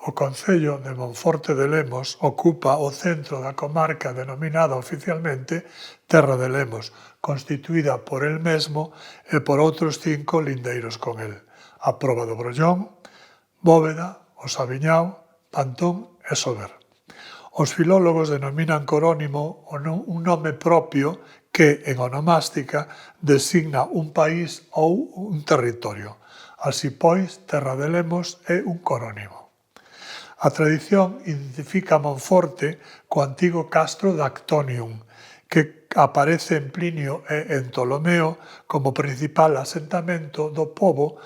O concello de Monforte de Lemos ocupa o centro da comarca denominada oficialmente Terra de Lemos, constituída por el mesmo e por outros 5 lindeiros con el: a Proba do Brollón, Bóveda, o Sabiñao, Pantón e Sober. Os filólogos denominan corónimo un nome propio que, en onomástica, designa un país ou un territorio. Así pois, Terra de Lemos é un corónimo. A tradición identifica Monforte co antigo castro de Actonium, que aparece en Plinio e en Ptolomeo como principal asentamento do pobo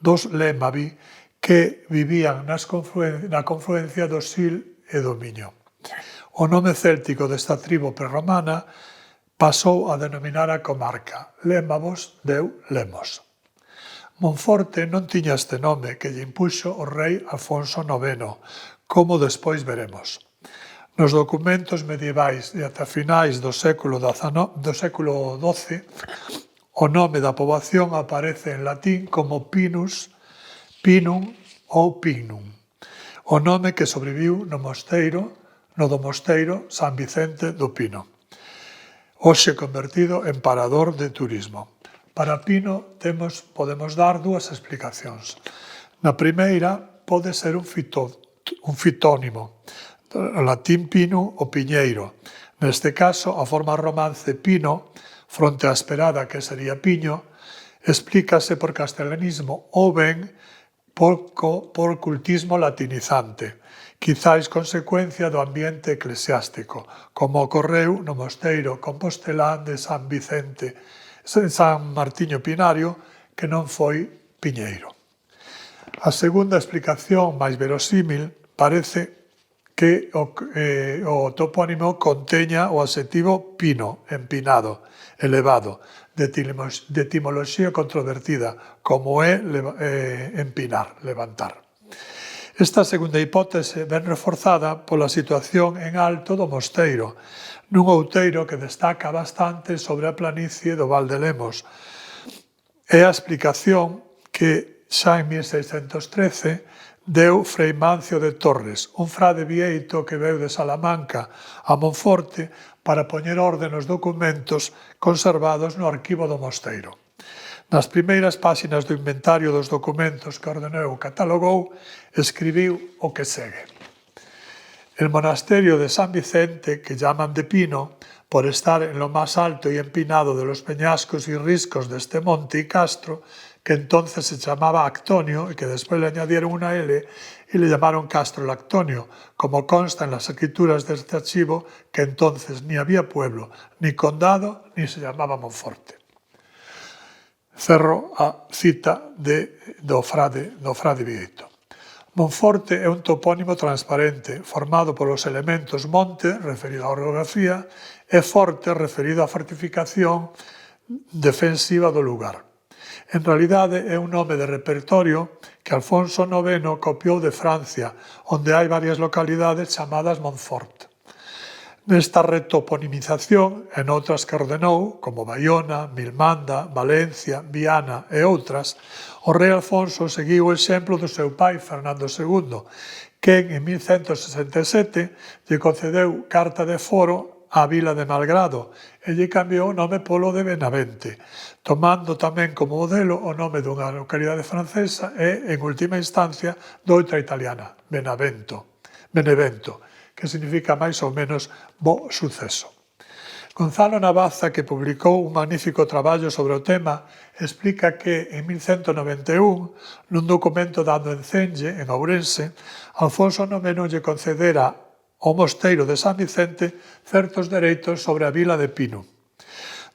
dos Lémavi que vivían na confluencia do Sil e do Miño. O nome céltico desta tribo prerromana pasou a denominar a comarca. Lémavos deu Lemos. Monforte non tiña este nome que lle impuxo o rei Alfonso IX, como despois veremos. Nos documentos medievais e ata finais do século XII, o nome da poboación aparece en latín como Pinus, Pinum ou Pignum, o nome que sobreviu no do mosteiro San Vicente do Pino, hoxe convertido en parador de turismo. Para Pino podemos dar dúas explicacións. Na primeira, pode ser un fitónimo, latín pinum o piñeiro. Neste caso, a forma romance pino, fronte á esperada que sería piño, explícase por castellanismo ou ben por cultismo latinizante, quizáis consecuencia do ambiente eclesiástico, como ocorreu no mosteiro compostelán de San Martiño Pinario, que non foi piñeiro. A segunda explicación, máis verosímil, parece que o topónimo conteña o adxetivo pino, empinado, elevado, de etimoloxía controvertida, como é empinar, levantar. Esta segunda hipótese ven reforzada pola situación en alto do mosteiro, nun outeiro que destaca bastante sobre a planicie do Val de Lemos. É a explicación que xa en 1613 deu Frei Mancio de Torres, un frade vieito que veu de Salamanca a Monforte para poñer orde nos documentos conservados no arquivo do mosteiro. Nas primeiras páxinas do inventario dos documentos que ordenou e catalogou, escribiu o que segue. El monasterio de San Vicente, que llaman de Pino, por estar en lo más alto y empinado de los peñascos y riscos de este monte y castro, que entonces se llamaba Actonio y que después le añadieron una L y le llamaron Castro Lactonio, como consta en las escrituras de este archivo que entonces ni había pueblo, ni condado, ni se llamaba Monforte. Cerro a cita do frade vieito. Monforte é un topónimo transparente, formado polos elementos monte, referido á orografía, e forte, referido á fortificación defensiva do lugar. En realidade é un nome de repertorio que Alfonso IX copiou de Francia, onde hai varias localidades chamadas Montfort. Nesta retoponimización, e noutras que ordenou, como Baiona, Milmanda, Valencia, Viana e outras, o rei Alfonso seguiu o exemplo do seu pai, Fernando II, que en 1167 lle concedeu carta de foro á vila de Malgrado e lle cambiou o nome polo de Benavente, tomando tamén como modelo o nome dunha localidade francesa e, en última instancia, doutra italiana, Benevento, que significa máis ou menos bo suceso. Gonzalo Navaza, que publicou un magnífico traballo sobre o tema, explica que en 1191, nun documento dado en Cenge, en Ourense, Alfonso IX lle concedera ao mosteiro de San Vicente certos dereitos sobre a vila de Pino.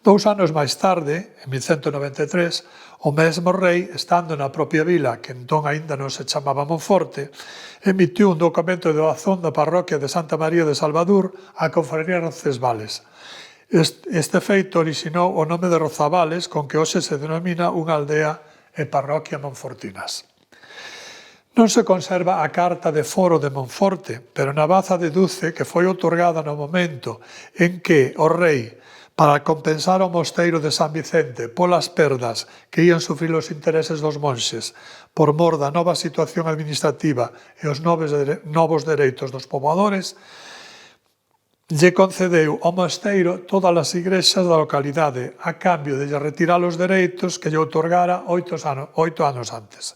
2 anos máis tarde, en 1193, o mesmo rei, estando na propia vila, que entón aínda non se chamaba Monforte, emitiu un documento de doazón da parroquia de Santa María de Salvador á confraría Roncesvales. Este feito orixinou o nome de Rozavales, con que hoxe se denomina unha aldea e parroquia monfortinas. Non se conserva a carta de foro de Monforte, pero Navaza deduce que foi outorgada no momento en que o rei, Para compensar ao mosteiro de San Vicente polas perdas que ían sufrir os intereses dos monxes por mor da nova situación administrativa e os novos dereitos dos poboadores, lle concedeu ao mosteiro todas as igrexas da localidade a cambio de lle retirar os dereitos que lle outorgara 8 anos antes.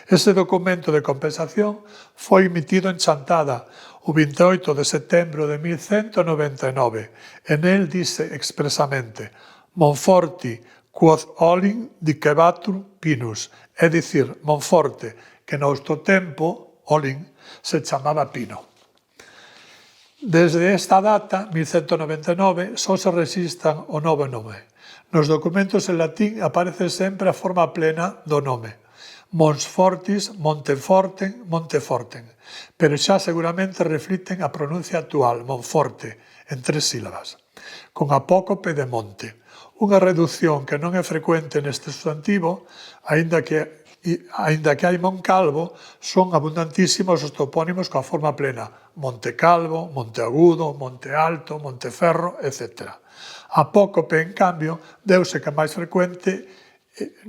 Ese documento de compensación foi emitido en Chantada o 28 de setembro de 1199 e nel dice expresamente Monforti quod olin dicebatur pinus, é dicir, Monforte, que no outro tempo, olin, se chamaba Pino. Desde esta data, 1199, só se resistan o novo nome. Nos documentos en latín aparece sempre a forma plena do nome. Monsfortis, Monteforten, Monteforten, pero xa seguramente refliten a pronuncia actual, Monforte, en 3 sílabas, con apócope de monte. Unha reducción que non é frecuente neste substantivo, aínda que hai Moncalvo, son abundantísimos os topónimos coa forma plena, Montecalvo, Monteagudo, Monte Alto, Monteferro, etc. Apócope, en cambio, deuse que é máis frecuente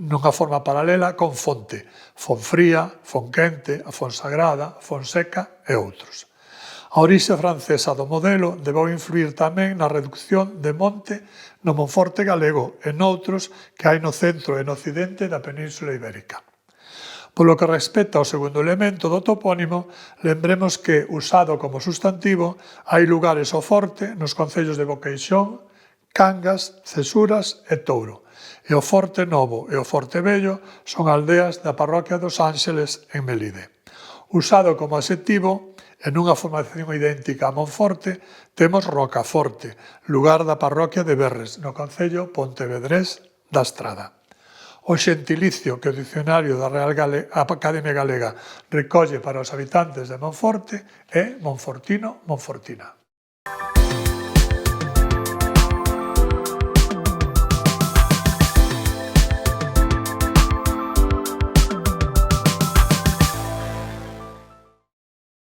nunha forma paralela con Fonte, Fonfría, Fonquente, a Fonsagrada, Fonseca e outros. A orixe francesa do modelo debeu influir tamén na reducción de monte no Monforte galego e noutros que hai no centro e no occidente da Península Ibérica. Polo que respecta ao segundo elemento do topónimo, lembremos que, usado como sustantivo, hai lugares ao forte nos concellos de Boqueixón, Cangas, Cesuras e Touro, e o Forte Novo e o Forte Vello son aldeas da parroquia dos Ánxeles en Melide. Usado como adxetivo, en unha formación idéntica a Monforte, temos Rocaforte, lugar da parroquia de Berres, no concello pontevedrés da Estrada. O xentilicio que o dicionario da Real Academia Galega recolle para os habitantes de Monforte é Monfortino, Monfortina.